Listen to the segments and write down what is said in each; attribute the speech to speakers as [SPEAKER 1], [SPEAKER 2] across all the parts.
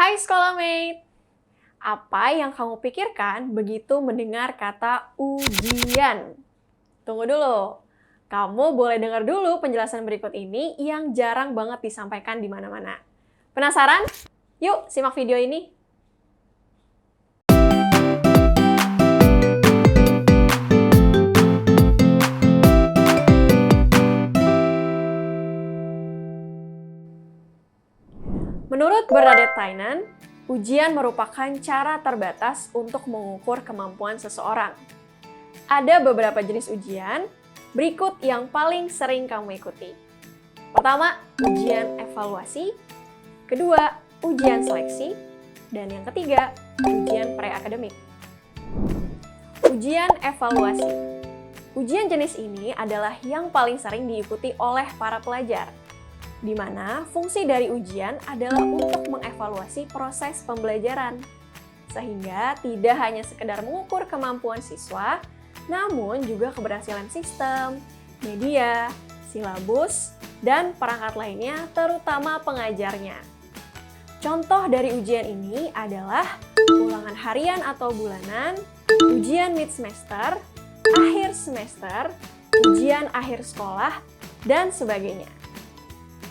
[SPEAKER 1] Hai Scholarmate! Apa yang kamu pikirkan begitu mendengar kata ujian? Tunggu dulu. Kamu boleh dengar dulu penjelasan berikut ini yang jarang banget disampaikan di mana-mana. Penasaran? Yuk, simak video ini. Menurut Bernadette Tynan, ujian merupakan cara terbatas untuk mengukur kemampuan seseorang. Ada beberapa jenis ujian, berikut yang paling sering kamu ikuti. Pertama, ujian evaluasi. Kedua, ujian seleksi. Dan yang ketiga, ujian pre-akademik. Ujian evaluasi. Ujian jenis ini adalah yang paling sering diikuti oleh para pelajar, di mana fungsi dari ujian adalah untuk mengevaluasi proses pembelajaran. Sehingga tidak hanya sekedar mengukur kemampuan siswa, namun juga keberhasilan sistem, media, silabus, dan perangkat lainnya terutama pengajarnya. Contoh dari ujian ini adalah ulangan harian atau bulanan, ujian mid semester, akhir semester, ujian akhir sekolah, dan sebagainya.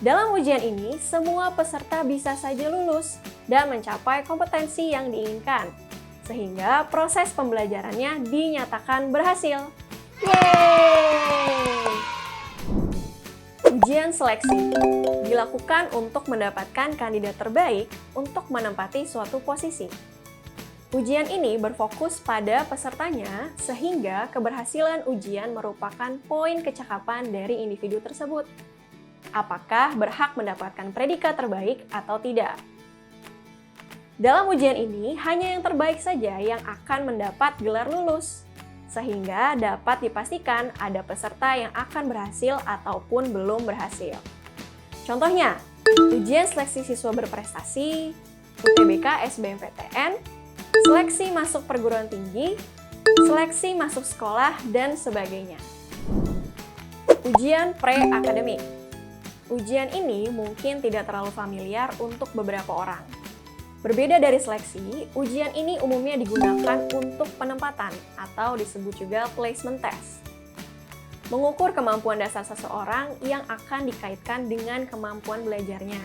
[SPEAKER 1] Dalam ujian ini, semua peserta bisa saja lulus dan mencapai kompetensi yang diinginkan, sehingga proses pembelajarannya dinyatakan berhasil. Yeay! Ujian seleksi dilakukan untuk mendapatkan kandidat terbaik untuk menempati suatu posisi. Ujian ini berfokus pada pesertanya, sehingga keberhasilan ujian merupakan poin kecakapan dari individu tersebut. Apakah berhak mendapatkan predikat terbaik atau tidak. Dalam ujian ini, hanya yang terbaik saja yang akan mendapat gelar lulus, sehingga dapat dipastikan ada peserta yang akan berhasil ataupun belum berhasil. Contohnya, ujian seleksi siswa berprestasi, UTBK SBMPTN, seleksi masuk perguruan tinggi, seleksi masuk sekolah, dan sebagainya. Ujian pre-akademik. Ujian ini mungkin tidak terlalu familiar untuk beberapa orang. Berbeda dari seleksi, ujian ini umumnya digunakan untuk penempatan atau disebut juga placement test. Mengukur kemampuan dasar seseorang yang akan dikaitkan dengan kemampuan belajarnya.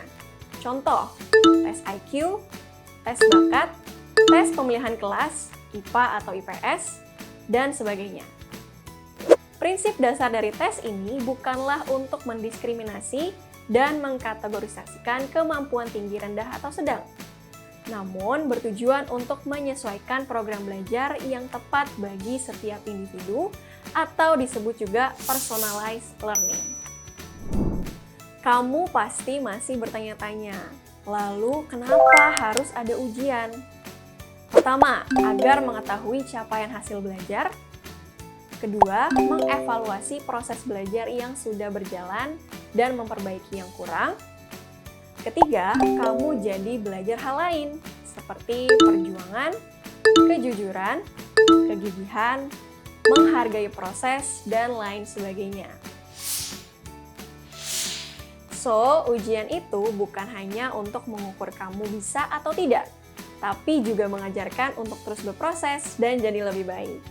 [SPEAKER 1] Contoh, tes IQ, tes bakat, tes pemilihan kelas, IPA atau IPS, dan sebagainya. Prinsip dasar dari tes ini bukanlah untuk mendiskriminasi dan mengkategorisasikan kemampuan tinggi, rendah, atau sedang. Namun, bertujuan untuk menyesuaikan program belajar yang tepat bagi setiap individu atau disebut juga personalized learning. Kamu pasti masih bertanya-tanya, lalu kenapa harus ada ujian? Pertama, agar mengetahui capaian hasil belajar. Kedua, mengevaluasi proses belajar yang sudah berjalan dan memperbaiki yang kurang. Ketiga, kamu jadi belajar hal lain, seperti perjuangan, kejujuran, kegigihan, menghargai proses, dan lain sebagainya. So, ujian itu bukan hanya untuk mengukur kamu bisa atau tidak, tapi juga mengajarkan untuk terus berproses dan jadi lebih baik.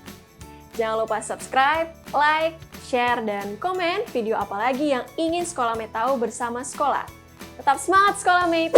[SPEAKER 1] Jangan lupa subscribe, like, share, dan komen video apa lagi yang ingin Scholarmate tahu bersama sekolah. Tetap semangat Scholarmate!